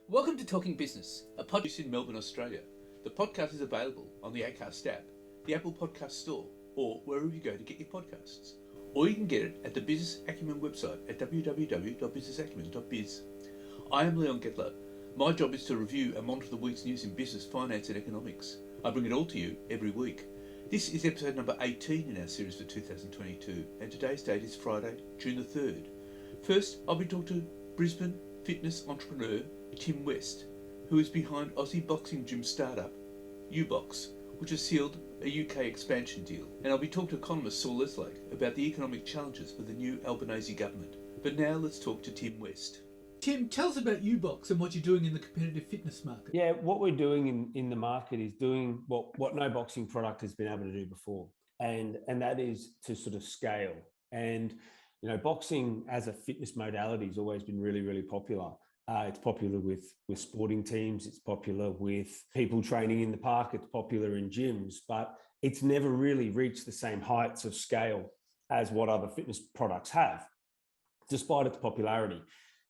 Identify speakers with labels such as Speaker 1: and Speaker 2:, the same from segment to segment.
Speaker 1: Welcome to Talking Business, a podcast in Melbourne, Australia. The podcast is available on the Acast app, the Apple Podcast Store, or wherever you go to get your podcasts. Or you can get it at the Business Acumen website at www.businessacumen.biz. I am Leon Gettler. My job is to review and monitor the week's news in business, finance and economics. I bring it all to you every week. This is episode number 18 in our series for 2022, and today's date is Friday, June the 3rd. First, I'll be talking to Brisbane fitness entrepreneur Tim West, who is behind Aussie boxing gym startup UBX, which has sealed a UK expansion deal. And I'll be talking to economist Saul Leslake about the economic challenges of the new Albanese government. But now let's talk to Tim West. Tim, tell us about UBX and what you're doing in the competitive fitness market.
Speaker 2: Yeah, what we're doing in the market is doing what no boxing product has been able to do before. And that is to sort of scale. And, you know, boxing as a fitness modality has always been really, really popular. It's popular with sporting teams. It's popular with people training in the park. It's popular in gyms, but it's never really reached the same heights of scale as what other fitness products have, despite its popularity.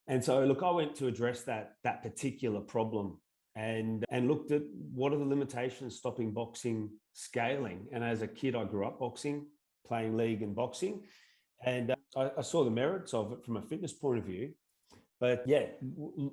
Speaker 2: And so, look, I went to address that particular problem and looked at what are the limitations stopping boxing scaling. And as a kid, I grew up boxing, playing league and boxing, and I saw the merits of it from a fitness point of view. But yeah,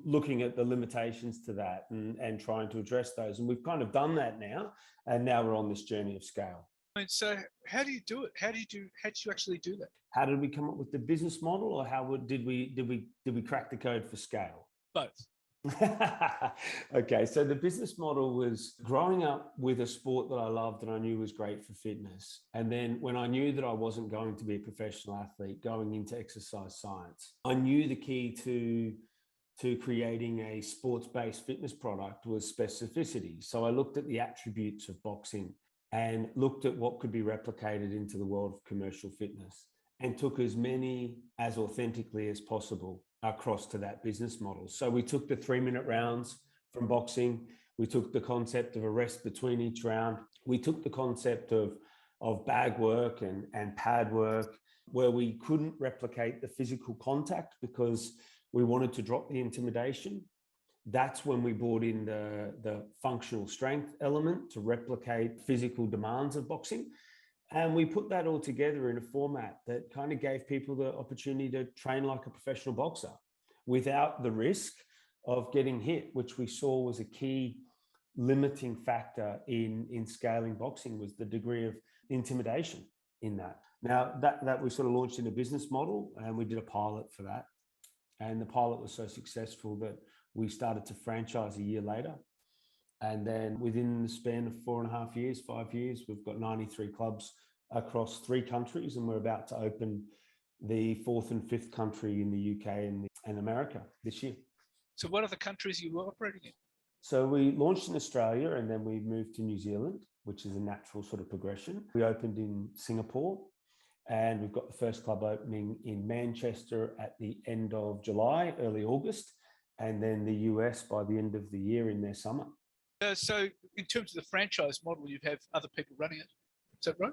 Speaker 2: looking at the limitations to that and trying to address those. And we've kind of done that now. And now we're on this journey of scale.
Speaker 3: And so how do you do it? How did you actually do that?
Speaker 2: How did we come up with the business model, or did we crack the code for scale?
Speaker 3: Both.
Speaker 2: Okay, so the business model was growing up with a sport that I loved and I knew was great for fitness. And then when I knew that I wasn't going to be a professional athlete, going into exercise science, I knew the key to creating a sports-based fitness product was specificity. So I looked at the attributes of boxing and looked at what could be replicated into the world of commercial fitness and took as many as authentically as possible across to that business model. So we took the 3-minute rounds from boxing. We took the concept of a rest between each round. We took the concept of bag work and pad work, where we couldn't replicate the physical contact because we wanted to drop the intimidation. That's when we brought in the functional strength element to replicate physical demands of boxing. And we put that all together in a format that kind of gave people the opportunity to train like a professional boxer without the risk of getting hit, which we saw was a key limiting factor in scaling boxing, was the degree of intimidation in that. Now that we sort of launched in a business model, and we did a pilot for that. And the pilot was so successful that we started to franchise a year later. And then within the span of 4.5 years, 5 years, we've got 93 clubs across 3 countries, and we're about to open the 4th and 5th country in the UK and America this year.
Speaker 3: So what are the countries you were operating in?
Speaker 2: So we launched in Australia, and then we moved to New Zealand, which is a natural sort of progression. We opened in Singapore, and we've got the first club opening in Manchester at the end of July, early August, and then the US by the end of the year in their summer.
Speaker 3: So in terms of the franchise model, you have other people running it. Is that right?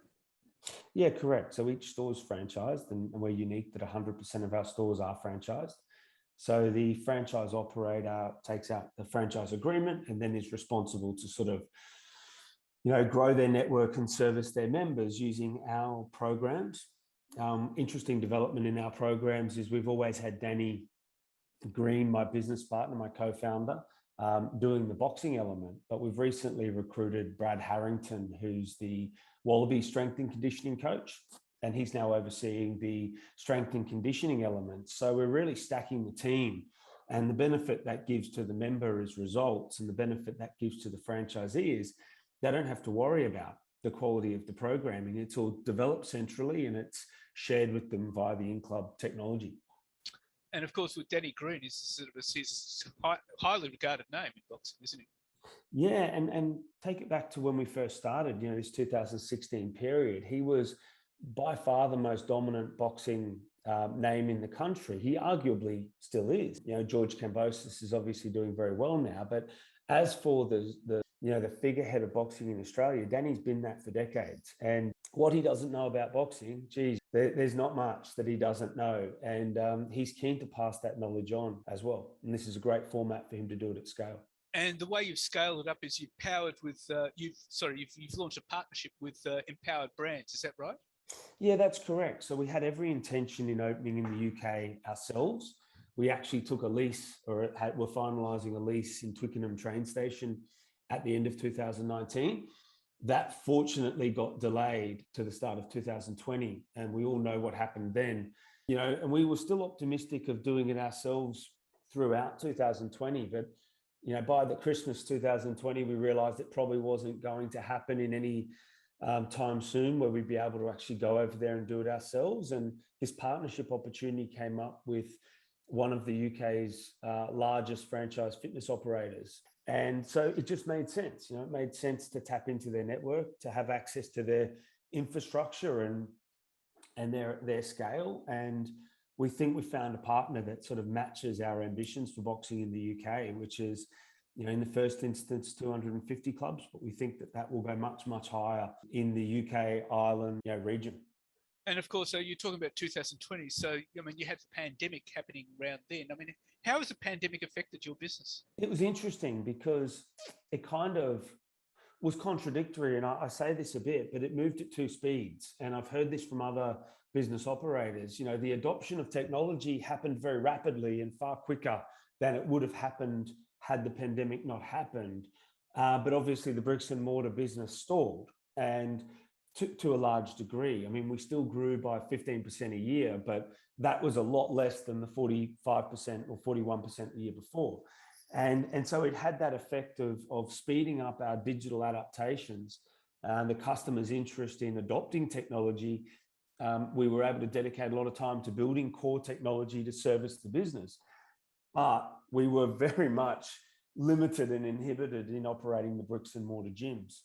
Speaker 2: Yeah, correct. So each store is franchised, and we're unique that 100% of our stores are franchised. So the franchise operator takes out the franchise agreement and then is responsible to sort of, you know, grow their network and service their members using our programs. Interesting development in our programs is we've always had Danny Green, my business partner, my co-founder, doing the boxing element, but we've recently recruited Brad Harrington, who's the Wallaby strength and conditioning coach, and he's now overseeing the strength and conditioning elements. So we're really stacking the team, and the benefit that gives to the member is results, and the benefit that gives to the franchisee is they don't have to worry about the quality of the programming. It's all developed centrally, and it's shared with them via the in-club technology.
Speaker 3: And of course, with Danny Green, he's sort of his highly regarded name in boxing, isn't he?
Speaker 2: Yeah, and take it back to when we first started, you know, this 2016 period. He was by far the most dominant boxing name in the country. He arguably still is. You know, George Kambosos is obviously doing very well now, but as for the figurehead of boxing in Australia, Danny's been that for decades. And what he doesn't know about boxing, geez, there's not much that he doesn't know. And he's keen to pass that knowledge on as well. And this is a great format for him to do it at scale.
Speaker 3: And the way you've scaled it up is you've powered with, you've launched a partnership with Empowered Brands. Is that right?
Speaker 2: Yeah, that's correct. So we had every intention in opening in the UK ourselves. We actually took a lease, we're finalising a lease in Twickenham train station at the end of 2019. That fortunately got delayed to the start of 2020. And we all know what happened then, and we were still optimistic of doing it ourselves throughout 2020. But, by the Christmas 2020, we realised it probably wasn't going to happen in any time soon where we'd be able to actually go over there and do it ourselves. And this partnership opportunity came up with one of the UK's largest franchise fitness operators. And so it just made sense. It made sense to tap into their network, to have access to their infrastructure and their scale. And we think we found a partner that sort of matches our ambitions for boxing in the UK, which is, in the first instance, 250 clubs, but we think that will go much, much higher in the UK, Ireland, region.
Speaker 3: And of course, you're talking about 2020. So, you had the pandemic happening around then. How has the pandemic affected your business?
Speaker 2: It was interesting because it kind of was contradictory. And I say this a bit, but it moved at two speeds. And I've heard this from other business operators. The adoption of technology happened very rapidly and far quicker than it would have happened had the pandemic not happened. But obviously the bricks and mortar business stalled. And to a large degree. We still grew by 15% a year, but that was a lot less than the 45% or 41% the year before. And so it had that effect of speeding up our digital adaptations and the customer's interest in adopting technology. We were able to dedicate a lot of time to building core technology to service the business. But we were very much limited and inhibited in operating the bricks and mortar gyms.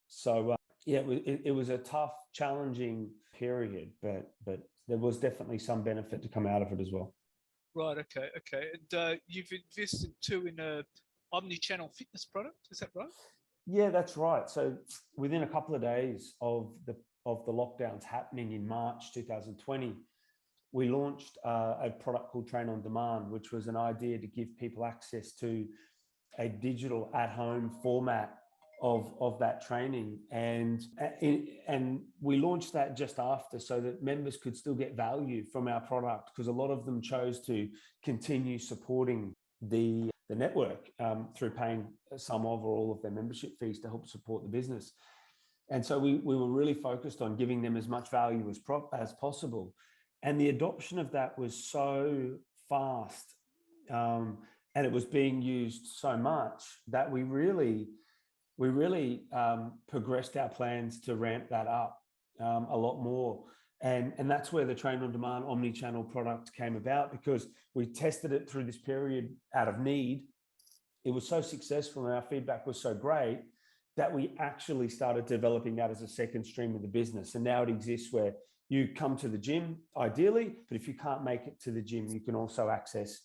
Speaker 2: So it was a tough, challenging period, but there was definitely some benefit to come out of it as well.
Speaker 3: Right. Okay. And you've invested too in a omni-channel fitness product. Is that right?
Speaker 2: Yeah, that's right. So within a couple of days of the lockdowns happening in March 2020, we launched a product called Train on Demand, which was an idea to give people access to a digital at-home format of that training. And we launched that just after so that members could still get value from our product, because a lot of them chose to continue supporting the network through paying some of or all of their membership fees to help support the business. And so we were really focused on giving them as much value as possible. And the adoption of that was so fast and it was being used so much that we really progressed our plans to ramp that up a lot more. And that's where the Train on Demand omni-channel product came about, because we tested it through this period out of need. It was so successful and our feedback was so great that we actually started developing that as a second stream of the business. And now it exists where you come to the gym, ideally, but if you can't make it to the gym, you can also access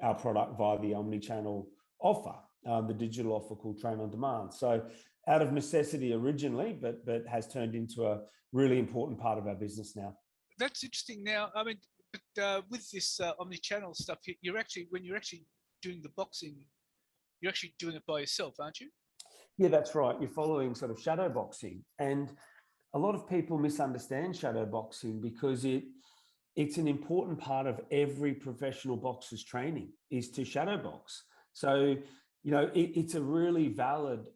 Speaker 2: our product via the omni-channel offer, the digital offer called Train on Demand. So out of necessity originally, but has turned into a really important part of our business now.
Speaker 3: That's interesting. Now, with this omni-channel stuff, when you're actually doing the boxing, you're actually doing it by yourself, aren't you?
Speaker 2: Yeah, that's right. You're following sort of shadow boxing. And a lot of people misunderstand shadow boxing because it's an important part of every professional boxer's training is to shadow box. So, it's a really valid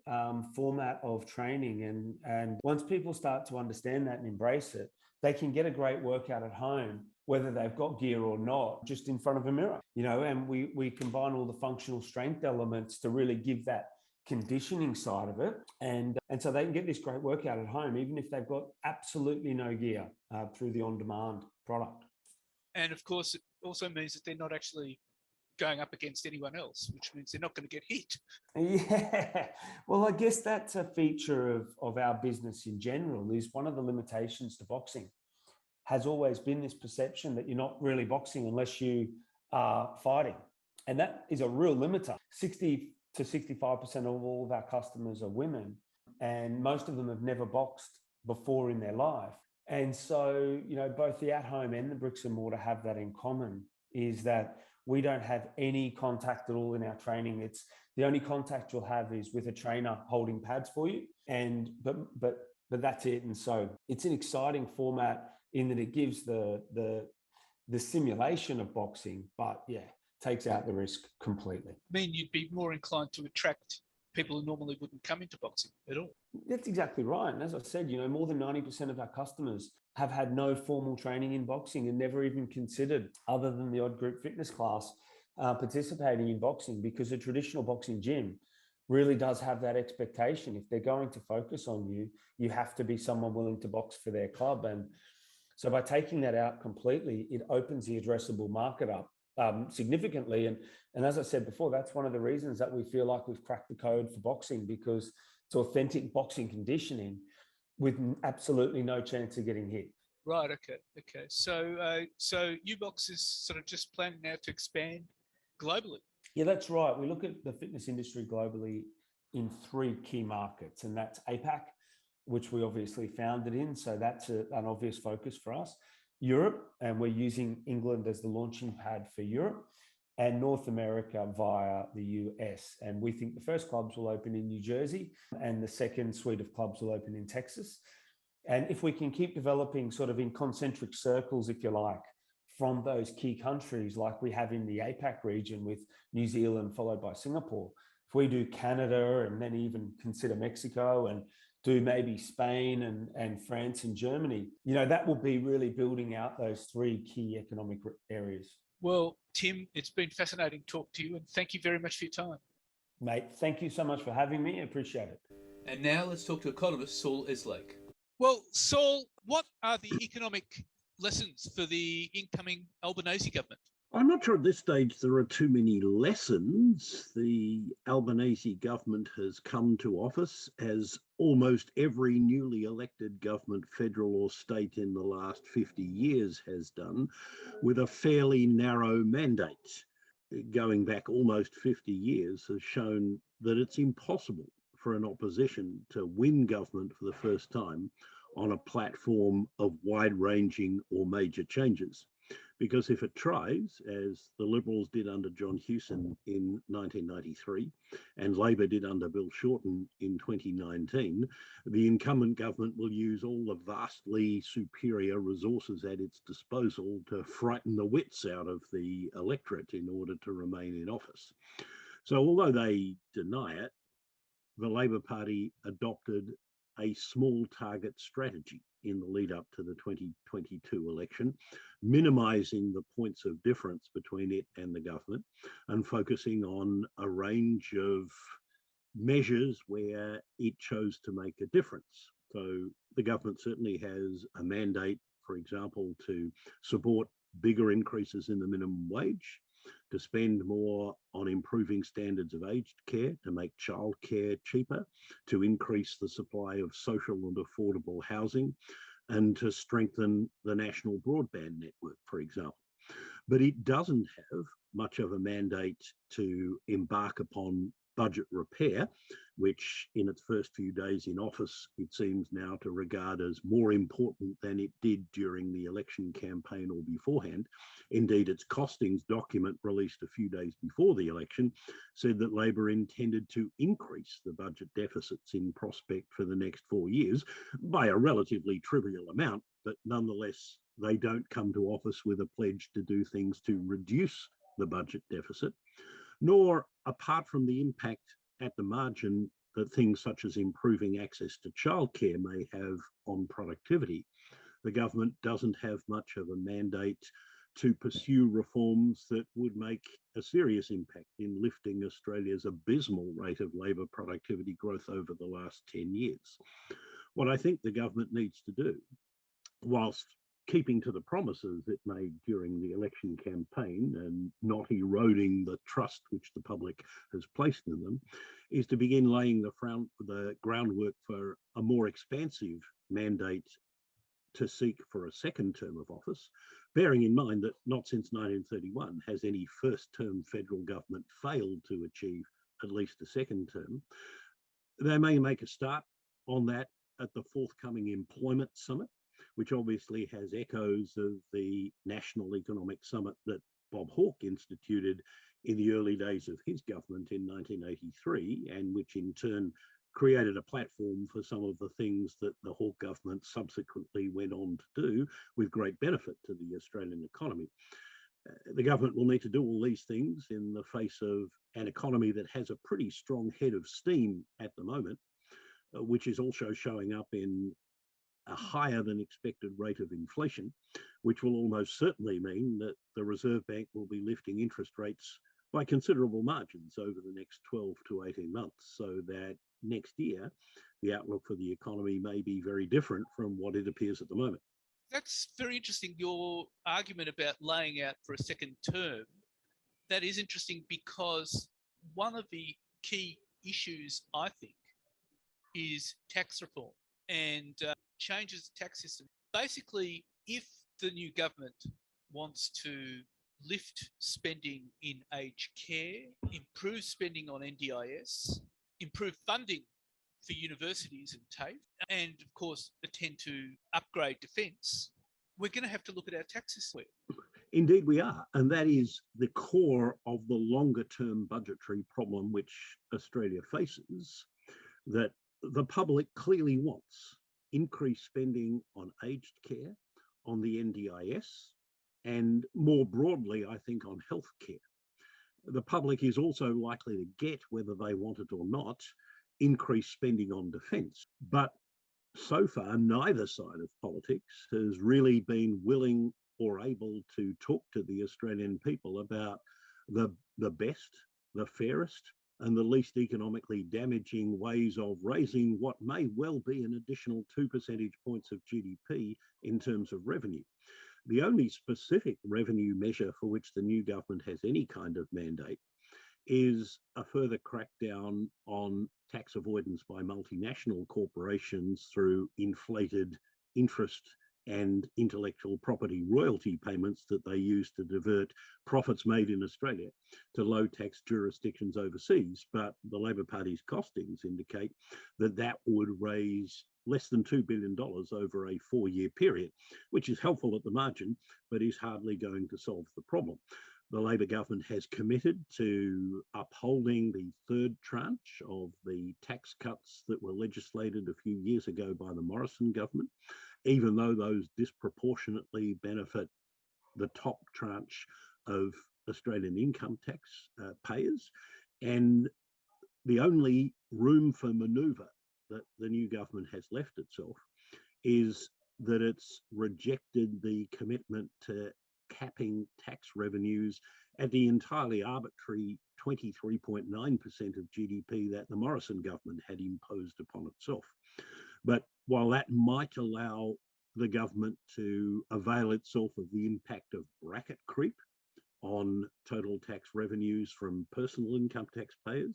Speaker 2: format of training. And once people start to understand that and embrace it, they can get a great workout at home, whether they've got gear or not, just in front of a mirror, and we combine all the functional strength elements to really give that conditioning side of it. And so they can get this great workout at home, even if they've got absolutely no gear through the on-demand product.
Speaker 3: And of course, it also means that they're not actually going up against anyone else, which means they're not going to get hit.
Speaker 2: Yeah, well, I guess that's a feature of our business in general. Is one of the limitations to boxing has always been this perception that you're not really boxing unless you are fighting. And that is a real limiter. 60 to 65% of all of our customers are women, and most of them have never boxed before in their life. And so, both the at-home and the bricks and mortar have that in common, is that we don't have any contact at all in our training. It's the only contact you'll have is with a trainer holding pads for you. But that's it. And so it's an exciting format in that it gives the simulation of boxing, but takes out the risk completely.
Speaker 3: I mean, you'd be more inclined to attract people who normally wouldn't come into boxing at all.
Speaker 2: That's exactly right. And as I said, more than 90% of our customers have had no formal training in boxing and never even considered, other than the odd group fitness class, participating in boxing, because a traditional boxing gym really does have that expectation. If they're going to focus on you, you have to be someone willing to box for their club. And so by taking that out completely, it opens the addressable market up significantly. And as I said before, that's one of the reasons that we feel like we've cracked the code for boxing, because it's authentic boxing conditioning with absolutely no chance of getting hit.
Speaker 3: Right. Okay. So UBX is sort of just planning now to expand globally.
Speaker 2: Yeah, that's right. We look at the fitness industry globally in 3 key markets, and that's APAC, which we obviously founded in. So that's an obvious focus for us. Europe, and we're using England as the launching pad for Europe, and North America via the US. And we think the first clubs will open in New Jersey, and the second suite of clubs will open in Texas. And if we can keep developing sort of in concentric circles, if you like, from those key countries, like we have in the APAC region with New Zealand followed by Singapore, if we do Canada and then even consider Mexico and do maybe Spain and France and Germany, that will be really building out those 3 key economic areas.
Speaker 3: Well, Tim, it's been fascinating to talk to you, and thank you very much for your time.
Speaker 2: Mate, thank you so much for having me. I appreciate it.
Speaker 1: And now let's talk to economist Saul Eslake.
Speaker 3: Well, Saul, what are the economic lessons for the incoming Albanese government?
Speaker 4: I'm not sure at this stage there are too many lessons. The Albanese government has come to office, as almost every newly elected government, federal or state, in the last 50 years has done, with a fairly narrow mandate. Going back almost 50 years has shown that it's impossible for an opposition to win government for the first time on a platform of wide-ranging or major changes. Because if it tries, as the Liberals did under John Hewson in 1993, and Labor did under Bill Shorten in 2019, the incumbent government will use all the vastly superior resources at its disposal to frighten the wits out of the electorate in order to remain in office. So although they deny it, the Labor Party adopted a small target strategy in the lead up to the 2022 election, minimising the points of difference between it and the government and focusing on a range of measures where it chose to make a difference. So the government certainly has a mandate, for example, to support bigger increases in the minimum wage, to spend more on improving standards of aged care, to make childcare cheaper, to increase the supply of social and affordable housing, and to strengthen the national broadband network, for example. But it doesn't have much of a mandate to embark upon budget repair, which in its first few days in office, it seems now to regard as more important than it did during the election campaign or beforehand. Indeed, its costings document released a few days before the election said that Labor intended to increase the budget deficits in prospect for the next 4 years by a relatively trivial amount, but nonetheless, they don't come to office with a pledge to do things to reduce the budget deficit, nor, apart from the impact at the margin that things such as improving access to childcare may have on productivity, the government doesn't have much of a mandate to pursue reforms that would make a serious impact in lifting Australia's abysmal rate of labour productivity growth over the last 10 years. What I think the government needs to do, whilst keeping to the promises it made during the election campaign and not eroding the trust which the public has placed in them, is to begin laying the groundwork for a more expansive mandate to seek for a second term of office, bearing in mind that not since 1931 has any first-term federal government failed to achieve at least a second term. They may make a start on that at the forthcoming employment summit, which obviously has echoes of the National Economic Summit that Bob Hawke instituted in the early days of his government in 1983, and which in turn created a platform for some of the things that the Hawke government subsequently went on to do with great benefit to the Australian economy. The government will need to do all these things in the face of an economy that has a pretty strong head of steam at the moment, which is also showing up in a higher than expected rate of inflation, which will almost certainly mean that the Reserve Bank will be lifting interest rates by considerable margins over the next 12 to 18 months, so that next year the outlook for the economy may be very different from what it appears at the moment.
Speaker 3: That's very interesting, your argument about laying out for a second term. That is interesting because one of the key issues, I think, is tax reform and changes the tax system. Basically, if the new government wants to lift spending in aged care, improve spending on NDIS, improve funding for universities and TAFE, and of course attend to upgrade defence, we're going to have to look at our tax system.
Speaker 4: Indeed we are, and that is the core of the longer term budgetary problem which Australia faces, that the public clearly wants increased spending on aged care, on the NDIS, and more broadly, I think, on healthcare. The public is also likely to get, whether they want it or not, increased spending on defence. But so far, neither side of politics has really been willing or able to talk to the Australian people about the best, the fairest, and the least economically damaging ways of raising what may well be an additional 2 percentage points of GDP in terms of revenue. The only specific revenue measure for which the new government has any kind of mandate is a further crackdown on tax avoidance by multinational corporations through inflated interest and intellectual property royalty payments that they use to divert profits made in Australia to low tax jurisdictions overseas. But the Labor Party's costings indicate that that would raise less than $2 billion over a 4-year period, which is helpful at the margin, but is hardly going to solve the problem. The Labor government has committed to upholding the third tranche of the tax cuts that were legislated a few years ago by the Morrison government, even though those disproportionately benefit the top tranche of Australian income tax payers. And the only room for manoeuvre that the new government has left itself is that it's rejected the commitment to capping tax revenues at the entirely arbitrary 23.9% of GDP that the Morrison government had imposed upon itself. But while that might allow the government to avail itself of the impact of bracket creep on total tax revenues from personal income taxpayers,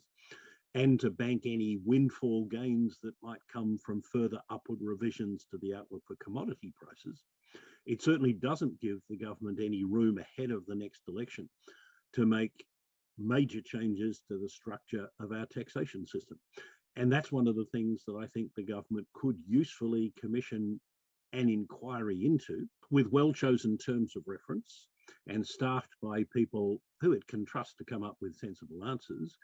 Speaker 4: and to bank any windfall gains that might come from further upward revisions to the outlook for commodity prices, it certainly doesn't give the government any room ahead of the next election to make major changes to the structure of our taxation system. And that's one of the things that I think the government could usefully commission an inquiry into, with well-chosen terms of reference and staffed by people who it can trust to come up with sensible answers.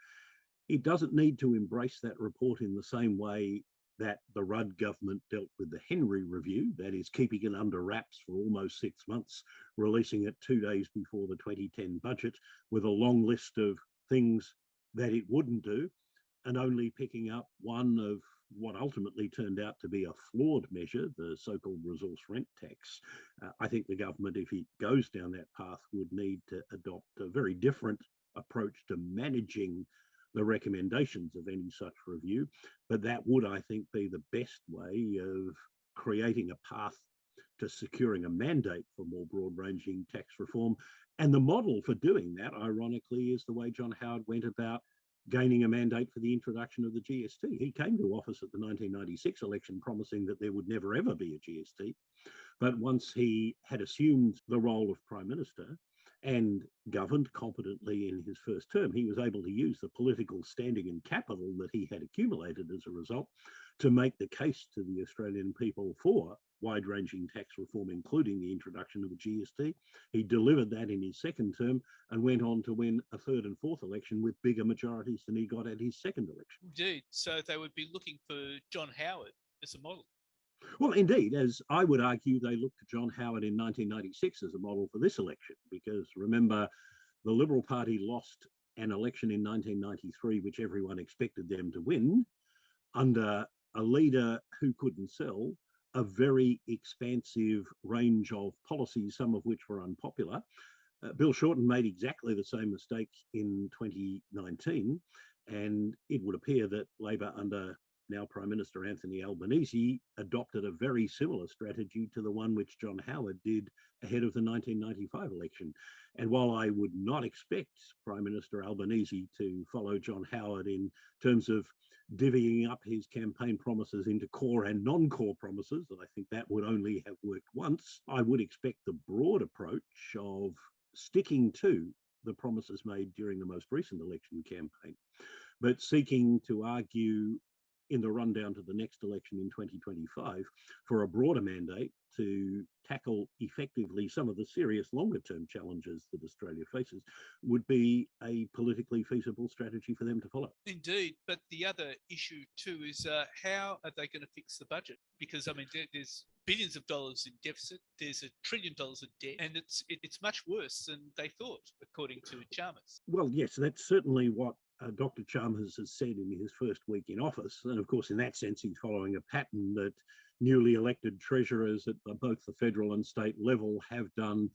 Speaker 4: It doesn't need to embrace that report in the same way that the Rudd government dealt with the Henry Review, that is keeping it under wraps for almost 6 months, releasing it 2 days before the 2010 budget with a long list of things that it wouldn't do, and only picking up one of what ultimately turned out to be a flawed measure, the so-called resource rent tax. I think the government, if it goes down that path, would need to adopt a very different approach to managing the recommendations of any such review. But that would, I think, be the best way of creating a path to securing a mandate for more broad-ranging tax reform. And the model for doing that, ironically, is the way John Howard went about gaining a mandate for the introduction of the GST. He came to office at the 1996 election promising that there would never ever be a GST. But once he had assumed the role of Prime Minister and governed competently in his first term. He was able to use the political standing and capital that he had accumulated as a result to make the case to the Australian people for wide-ranging tax reform, including the introduction of a GST. He delivered that in his second term and went on to win a third and fourth election with bigger majorities than he got at his second election.
Speaker 3: Indeed. So they would be looking for John Howard as a model.
Speaker 4: Well, indeed, as I would argue, they looked to John Howard in 1996 as a model for this election, because remember, the Liberal Party lost an election in 1993, which everyone expected them to win, under a leader who couldn't sell a very expansive range of policies, some of which were unpopular. Bill Shorten made exactly the same mistake in 2019, and it would appear that Labor under now Prime Minister Anthony Albanese adopted a very similar strategy to the one which John Howard did ahead of the 1995 election. And while I would not expect Prime Minister Albanese to follow John Howard in terms of divvying up his campaign promises into core and non-core promises, I think that would only have worked once, I would expect the broad approach of sticking to the promises made during the most recent election campaign, but seeking to argue in the rundown to the next election in 2025 for a broader mandate to tackle effectively some of the serious longer-term challenges that Australia faces would be a politically feasible strategy for them to follow.
Speaker 3: Indeed, but the other issue too is how are they going to fix the budget? Because I mean, there's billions of dollars in deficit, there's $1 trillion of debt, and it's much worse than they thought, according to Chalmers.
Speaker 4: Well, yes, that's certainly what Dr. Chalmers has said in his first week in office. And of course, in that sense, he's following a pattern that newly elected treasurers at both the federal and state level have done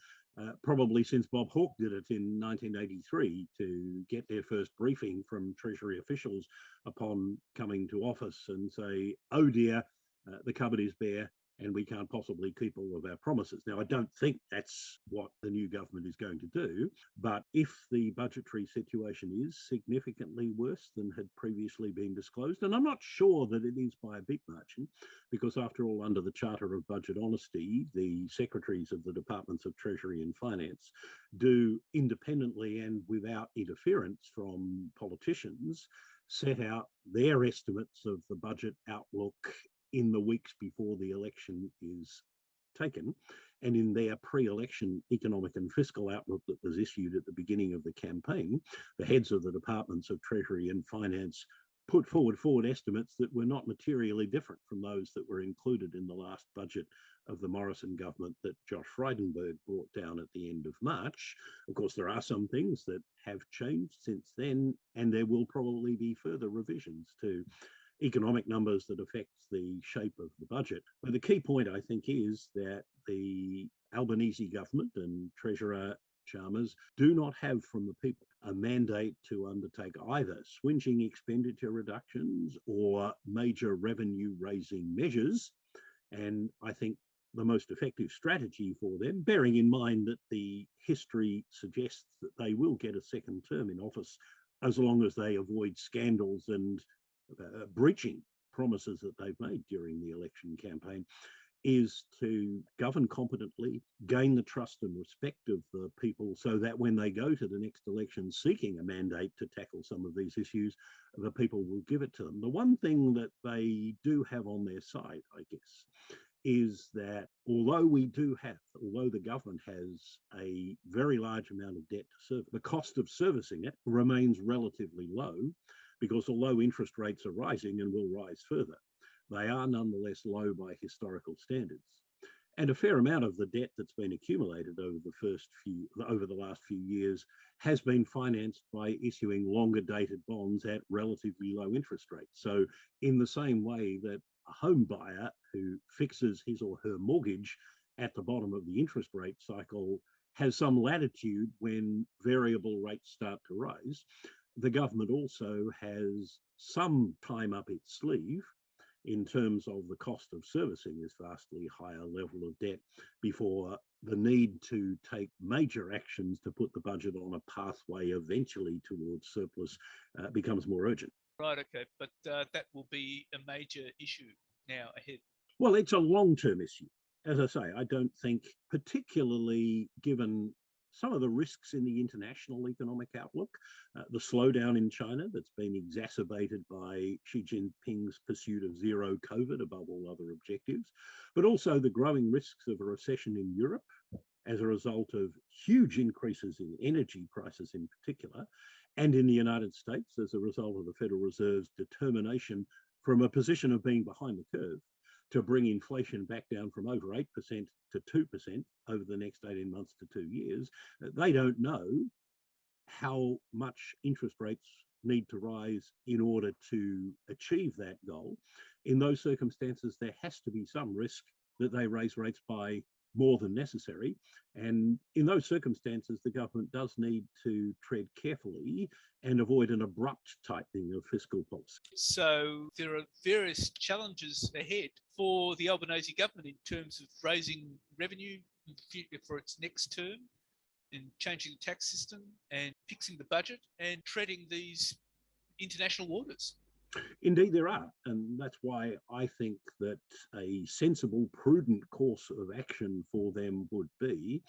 Speaker 4: probably since Bob Hawke did it in 1983, to get their first briefing from Treasury officials upon coming to office and say, oh dear, the cupboard is bare and we can't possibly keep all of our promises. Now, I don't think that's what the new government is going to do, but if the budgetary situation is significantly worse than had previously been disclosed, and I'm not sure that it is by a big margin, because after all, under the Charter of Budget Honesty, the secretaries of the Departments of Treasury and Finance do independently and without interference from politicians set out their estimates of the budget outlook in the weeks before the election is taken, and in their pre-election economic and fiscal outlook that was issued at the beginning of the campaign, the heads of the Departments of Treasury and Finance put forward estimates that were not materially different from those that were included in the last budget of the Morrison government that Josh Frydenberg brought down at the end of March. Of course, there are some things that have changed since then, and there will probably be further revisions to economic numbers that affect the shape of the budget. But the key point, I think, is that the Albanese government and Treasurer Chalmers do not have from the people a mandate to undertake either swingeing expenditure reductions or major revenue raising measures. And I think the most effective strategy for them, bearing in mind that the history suggests that they will get a second term in office as long as they avoid scandals and breaching promises that they've made during the election campaign, is to govern competently, gain the trust and respect of the people so that when they go to the next election seeking a mandate to tackle some of these issues, the people will give it to them. The one thing that they do have on their side, I guess, is that although the government has a very large amount of debt to serve, the cost of servicing it remains relatively low, because although interest rates are rising and will rise further, they are nonetheless low by historical standards. And a fair amount of the debt that's been accumulated over the last few years has been financed by issuing longer dated bonds at relatively low interest rates. So in the same way that a home buyer who fixes his or her mortgage at the bottom of the interest rate cycle has some latitude when variable rates start to rise, the government also has some time up its sleeve in terms of the cost of servicing this vastly higher level of debt before the need to take major actions to put the budget on a pathway eventually towards surplus becomes more urgent.
Speaker 3: Right, okay, but that will be a major issue now ahead.
Speaker 4: Well, it's a long-term issue. As I say, I don't think, particularly given some of the risks in the international economic outlook, the slowdown in China that's been exacerbated by Xi Jinping's pursuit of zero COVID above all other objectives, but also the growing risks of a recession in Europe as a result of huge increases in energy prices in particular, and in the United States as a result of the Federal Reserve's determination from a position of being behind the curve to bring inflation back down from over 8% to 2% over the next 18 months to 2 years. They don't know how much interest rates need to rise in order to achieve that goal. In those circumstances, there has to be some risk that they raise rates by more than necessary. And in those circumstances, the government does need to tread carefully and avoid an abrupt tightening of fiscal policy.
Speaker 3: So there are various challenges ahead for the Albanese government in terms of raising revenue for its next term, and changing the tax system and fixing the budget and treading these international waters.
Speaker 4: Indeed, there are. And that's why I think that a sensible, prudent course of action for them would be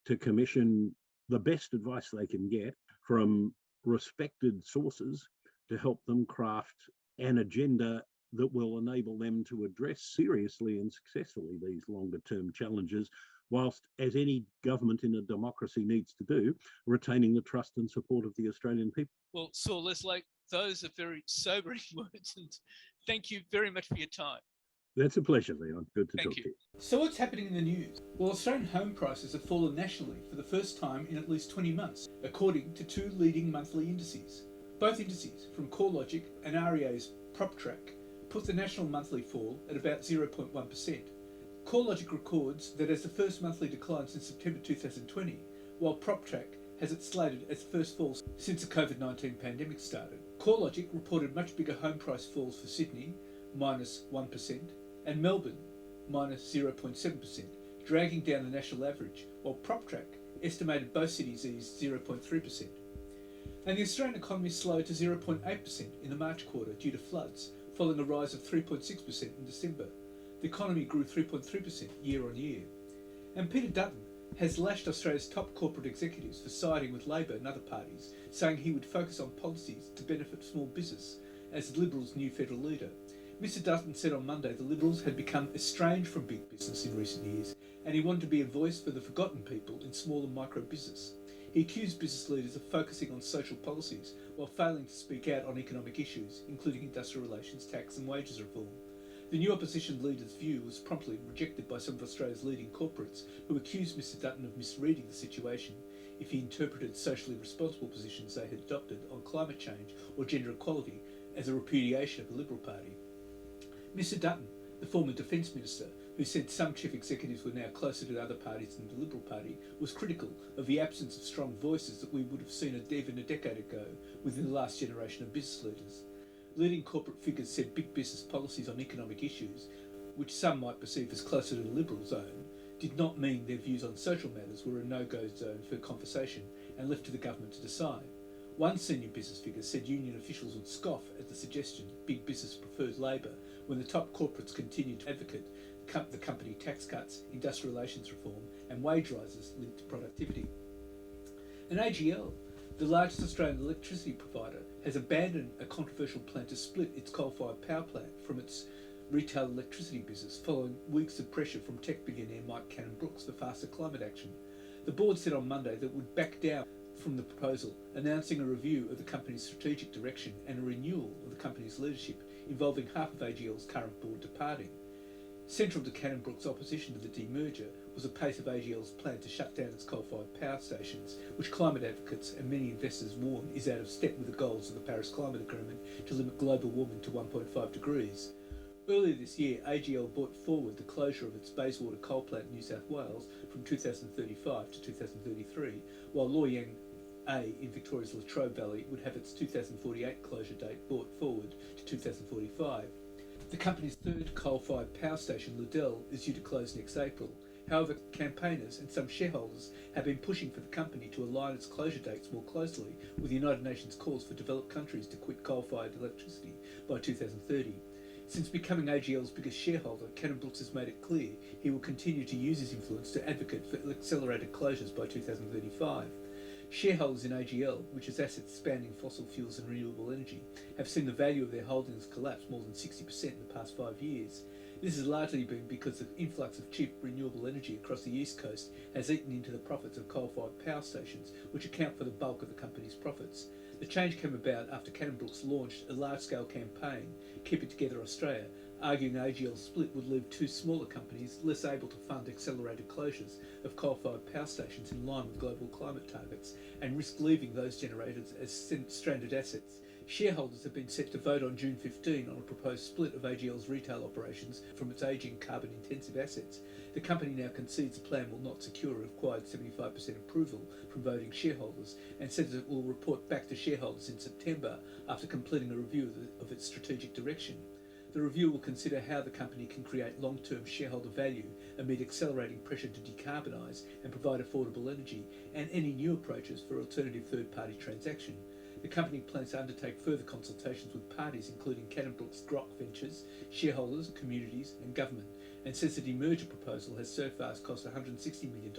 Speaker 4: to commission the best advice they can get from respected sources to help them craft an agenda that will enable them to address seriously and successfully these longer term challenges, whilst, as any government in a democracy needs to do, retaining the trust and support of the Australian people.
Speaker 3: Well, Saul Leslie, those are very sobering words, and thank you very much for your time.
Speaker 4: That's a pleasure, Leon. Good to
Speaker 3: Thank
Speaker 4: talk
Speaker 3: you.
Speaker 4: to you.
Speaker 1: So what's happening in the news? Well, Australian home prices have fallen nationally for the first time in at least 20 months, according to two leading monthly indices. Both indices, from CoreLogic and REA's PropTrack, put the national monthly fall at about 0.1%. CoreLogic records that as the first monthly decline since September 2020, while PropTrack has it slated as the first fall since the COVID-19 pandemic started. CoreLogic reported much bigger home price falls for Sydney, minus 1%, and Melbourne, minus 0.7%, dragging down the national average, while PropTrack estimated both cities eased 0.3%. And the Australian economy slowed to 0.8% in the March quarter due to floods, following a rise of 3.6% in December. The economy grew 3.3% year on year. And Peter Dutton has lashed Australia's top corporate executives for siding with Labor and other parties, saying he would focus on policies to benefit small business as the Liberals' new federal leader. Mr Dutton said on Monday the Liberals had become estranged from big business in recent years, and he wanted to be a voice for the forgotten people in small and micro business. He accused business leaders of focusing on social policies while failing to speak out on economic issues, including industrial relations, tax and wages reform. The new opposition leader's view was promptly rejected by some of Australia's leading corporates, who accused Mr Dutton of misreading the situation if he interpreted socially responsible positions they had adopted on climate change or gender equality as a repudiation of the Liberal Party. Mr Dutton, the former Defence Minister, who said some chief executives were now closer to other parties than the Liberal Party, was critical of the absence of strong voices that we would have seen even a decade ago within the last generation of business leaders. Leading corporate figures said big business policies on economic issues, which some might perceive as closer to the Liberal zone, did not mean their views on social matters were a no-go zone for conversation and left to the government to decide. One senior business figure said union officials would scoff at the suggestion big business prefers Labor when the top corporates continued to advocate the company tax cuts, industrial relations reform and wage rises linked to productivity. And AGL, the largest Australian electricity provider, has abandoned a controversial plan to split its coal-fired power plant from its retail electricity business following weeks of pressure from tech billionaire Mike Cannon-Brookes for faster climate action. The board said on Monday that it would back down from the proposal, announcing a review of the company's strategic direction and a renewal of the company's leadership, involving half of AGL's current board departing. Central to Cannon-Brookes' opposition to the demerger was the pace of AGL's plan to shut down its coal-fired power stations, which climate advocates and many investors warn is out of step with the goals of the Paris Climate Agreement to limit global warming to 1.5 degrees. Earlier this year, AGL brought forward the closure of its Bayswater coal plant in New South Wales from 2035 to 2033, while Loy Yang A in Victoria's Latrobe Valley would have its 2048 closure date brought forward to 2045. The company's third coal-fired power station, Liddell, is due to close next April. However, campaigners and some shareholders have been pushing for the company to align its closure dates more closely with the United Nations calls for developed countries to quit coal-fired electricity by 2030. Since becoming AGL's biggest shareholder, Cannon-Brookes has made it clear he will continue to use his influence to advocate for accelerated closures by 2035. Shareholders in AGL, which has assets spanning fossil fuels and renewable energy, have seen the value of their holdings collapse more than 60% in the past 5 years. This has largely been because the influx of cheap renewable energy across the east coast has eaten into the profits of coal-fired power stations, which account for the bulk of the company's profits. The change came about after Cannon-Brookes launched a large-scale campaign, Keep It Together Australia, arguing AGL's split would leave two smaller companies less able to fund accelerated closures of coal-fired power stations in line with global climate targets and risk leaving those generators as stranded assets. Shareholders have been set to vote on June 15 on a proposed split of AGL's retail operations from its ageing carbon-intensive assets. The company now concedes the plan will not secure a required 75% approval from voting shareholders and says it will report back to shareholders in September after completing a review of its strategic direction. The review will consider how the company can create long-term shareholder value amid accelerating pressure to decarbonise and provide affordable energy, and any new approaches for alternative third-party transaction. The company plans to undertake further consultations with parties including Cannon-Brookes Grok Ventures, shareholders, communities and government, and says the demerger proposal has so far cost $160 million,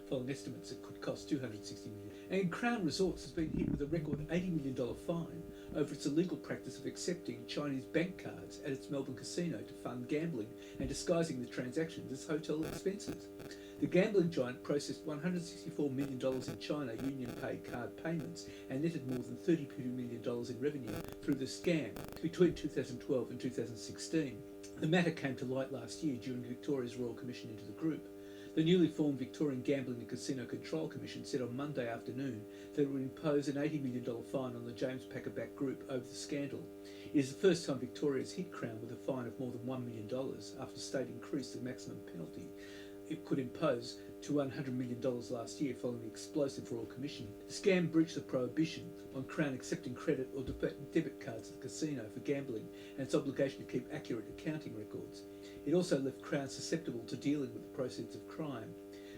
Speaker 1: following estimates it could cost $260 million. And Crown Resorts has been hit with a record $80 million fine over its illegal practice of accepting Chinese bank cards at its Melbourne casino to fund gambling and disguising the transactions as hotel expenses. The gambling giant processed $164 million in China union-paid card payments and netted more than $32 million in revenue through the scam between 2012 and 2016. The matter came to light last year during Victoria's Royal Commission into the group. The newly formed Victorian Gambling and Casino Control Commission said on Monday afternoon that it would impose an $80 million fine on the James Packer-backed group over the scandal. It is the first time Victoria has hit Crown with a fine of more than $1 million after the state increased the maximum penalty it could impose to $100 million last year following the explosive Royal Commission. The scam breached the prohibition on Crown accepting credit or debit cards at the casino for gambling and its obligation to keep accurate accounting records. It also left Crown susceptible to dealing with the proceeds of crime.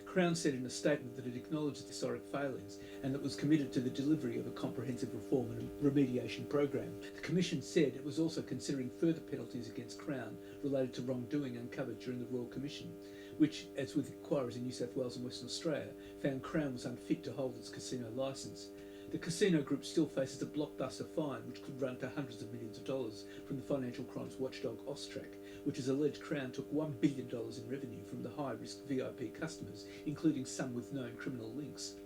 Speaker 1: Crown said in a statement that it acknowledged historic failings and that was committed to the delivery of a comprehensive reform and remediation program. The Commission said it was also considering further penalties against Crown related to wrongdoing uncovered during the Royal Commission, which, as with inquiries in New South Wales and Western Australia, found Crown was unfit to hold its casino licence. The casino group still faces a blockbuster fine which could run to hundreds of millions of dollars from the financial crimes watchdog Austrac, which has alleged Crown took $1 billion in revenue from the high-risk VIP customers, including some with known criminal links.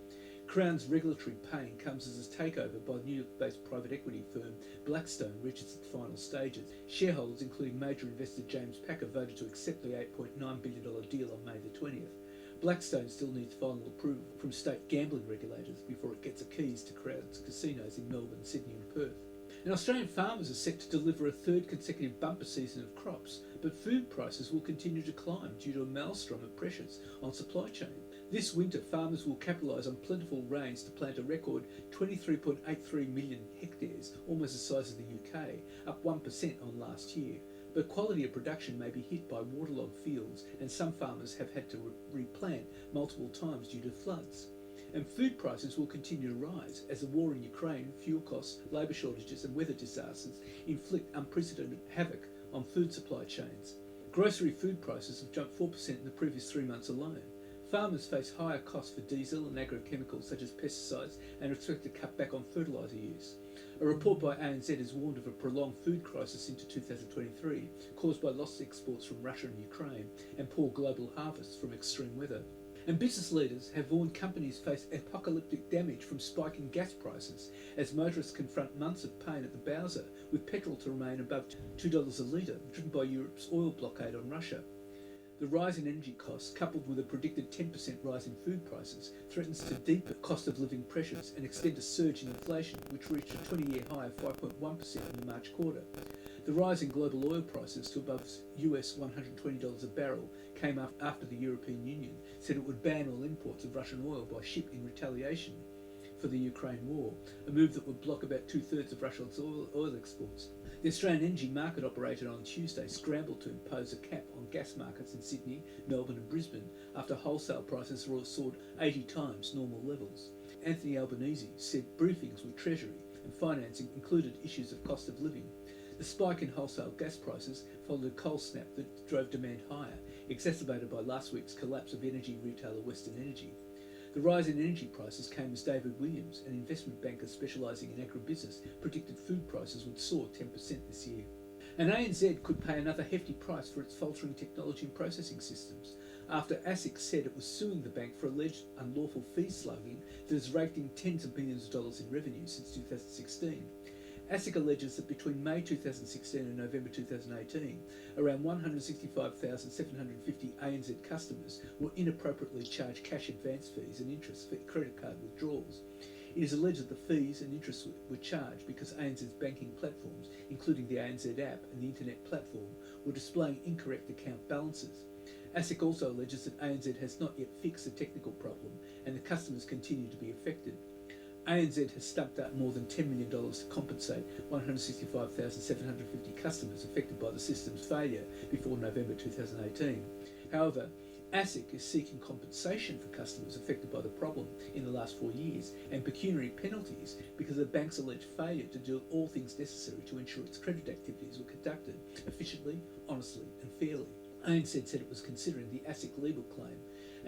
Speaker 1: Crown's regulatory pain comes as a takeover by the New York-based private equity firm Blackstone reaches its final stages. Shareholders, including major investor James Packer, voted to accept the $8.9 billion deal on May the 20th. Blackstone still needs final approval from state gambling regulators before it gets the keys to Crown's casinos in Melbourne, Sydney and Perth. And Australian farmers are set to deliver a third consecutive bumper season of crops, but food prices will continue to climb due to a maelstrom of pressures on supply chain. This winter, farmers will capitalise on plentiful rains to plant a record 23.83 million hectares, almost the size of the UK, up 1% on last year. But quality of production may be hit by waterlogged fields, and some farmers have had to replant multiple times due to floods. And food prices will continue to rise as the war in Ukraine, fuel costs, labour shortages and weather disasters inflict unprecedented havoc on food supply chains. Grocery food prices have jumped 4% in the previous 3 months alone. Farmers face higher costs for diesel and agrochemicals such as pesticides and are expected to cut back on fertiliser use. A report by ANZ has warned of a prolonged food crisis into 2023 caused by lost exports from Russia and Ukraine and poor global harvests from extreme weather. And business leaders have warned companies face apocalyptic damage from spiking gas prices as motorists confront months of pain at the Bowser, with petrol to remain above $2 a litre, driven by Europe's oil blockade on Russia. The rise in energy costs, coupled with a predicted 10% rise in food prices, threatens to deepen cost of living pressures and extend a surge in inflation, which reached a 20-year high of 5.1% in the March quarter. The rise in global oil prices to above US $120 a barrel came after the European Union said it would ban all imports of Russian oil by ship in retaliation for the Ukraine war, a move that would block about 2/3 of Russia's oil exports. The Australian Energy Market Operator on Tuesday scrambled to impose a cap on gas markets in Sydney, Melbourne and Brisbane after wholesale prices soared 80 times normal levels. Anthony Albanese said briefings with Treasury and Financing included issues of cost of living. The spike in wholesale gas prices followed a cold snap that drove demand higher, exacerbated by last week's collapse of energy retailer Western Energy. The rise in energy prices came as David Williams, an investment banker specialising in agribusiness, predicted food prices would soar 10% this year. And ANZ could pay another hefty price for its faltering technology and processing systems, after ASIC said it was suing the bank for alleged unlawful fee slugging that has raked in tens of billions of dollars in revenue since 2016. ASIC alleges that between May 2016 and November 2018, around 165,750 ANZ customers were inappropriately charged cash advance fees and interest for credit card withdrawals. It is alleged that the fees and interest were charged because ANZ's banking platforms, including the ANZ app and the internet platform, were displaying incorrect account balances. ASIC also alleges that ANZ has not yet fixed the technical problem and the customers continue to be affected. ANZ has stumped up more than $10 million to compensate 165,750 customers affected by the system's failure before November 2018. However, ASIC is seeking compensation for customers affected by the problem in the last 4 years and pecuniary penalties because of the bank's alleged failure to do all things necessary to ensure its credit activities were conducted efficiently, honestly and fairly. ANZ said it was considering the ASIC legal claim,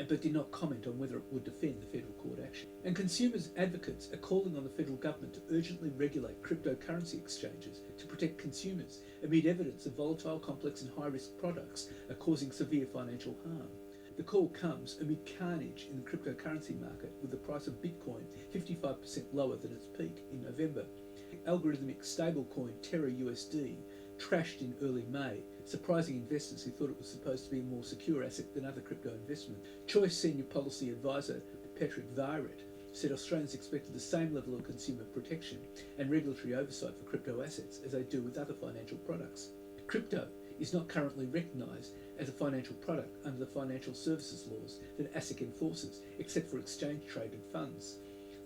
Speaker 1: but did not comment on whether it would defend the federal court action. And consumers advocates are calling on the federal government to urgently regulate cryptocurrency exchanges to protect consumers amid evidence of volatile, complex and high-risk products are causing severe financial harm. The call comes amid carnage in the cryptocurrency market, with the price of Bitcoin 55% lower than its peak in November. Algorithmic stablecoin Terra USD trashed in early May, surprising investors who thought it was supposed to be a more secure asset than other crypto investment. Choice Senior Policy Advisor Patrick Viret said Australians expected the same level of consumer protection and regulatory oversight for crypto assets as they do with other financial products. Crypto is not currently recognised as a financial product under the financial services laws that ASIC enforces, except for exchange-traded funds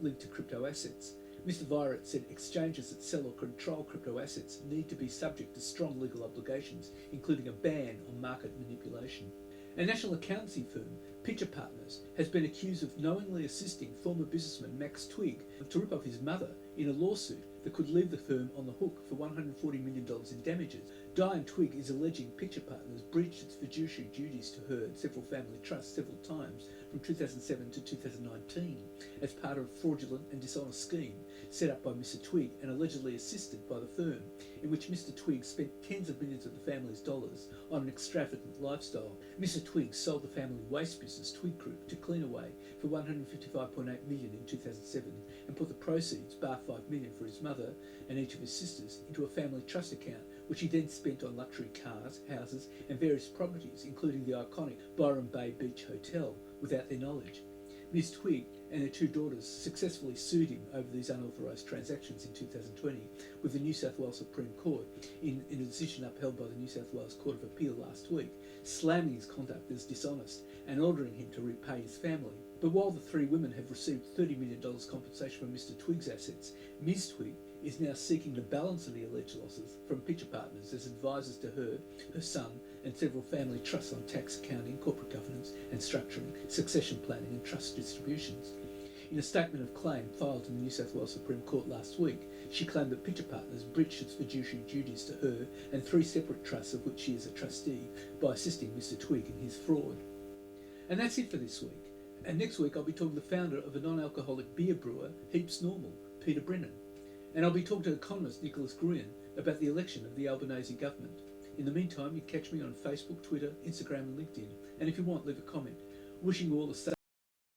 Speaker 1: linked to crypto assets. Mr. Viret said exchanges that sell or control crypto assets need to be subject to strong legal obligations, including a ban on market manipulation. A national accountancy firm, Pitcher Partners, has been accused of knowingly assisting former businessman Max Twigg to rip off his mother in a lawsuit that could leave the firm on the hook for $140 million in damages. Diane Twigg is alleging Pitcher Partners breached its fiduciary duties to her and several family trusts several times from 2007 to 2019 as part of a fraudulent and dishonest scheme set up by Mr. Twigg and allegedly assisted by the firm, in which Mr. Twigg spent tens of millions of the family's dollars on an extravagant lifestyle. Mr. Twigg sold the family waste business Twigg Group to Cleanaway for $155.8 million in 2007 and put the proceeds, bar $5 million for his mother and each of his sisters, into a family trust account, which he then spent on luxury cars, houses and various properties, including the iconic Byron Bay Beach Hotel, without their knowledge. Ms. Twigg and her two daughters successfully sued him over these unauthorised transactions in 2020 with the New South Wales Supreme Court in a decision upheld by the New South Wales Court of Appeal last week, slamming his conduct as dishonest and ordering him to repay his family. But while the three women have received $30 million compensation from Mr. Twigg's assets, Ms. Twigg is now seeking the balance of the alleged losses from Pitcher Partners as advisors to her, her son and several family trusts on tax, accounting, corporate governance and structuring, succession planning and trust distributions. In a statement of claim filed in the New South Wales Supreme Court last week, she claimed that Pitcher Partners breached its fiduciary duties to her and three separate trusts of which she is a trustee by assisting Mr. Twigg in his fraud. And that's it for this week. And next week I'll be talking to the founder of a non-alcoholic beer brewer, Heaps Normal, Peter Brennan. And I'll be talking to economist Nicholas Gruyan about the election of the Albanese government. In the meantime, you can catch me on Facebook, Twitter, Instagram and LinkedIn. And if you want, leave a comment. Wishing you all the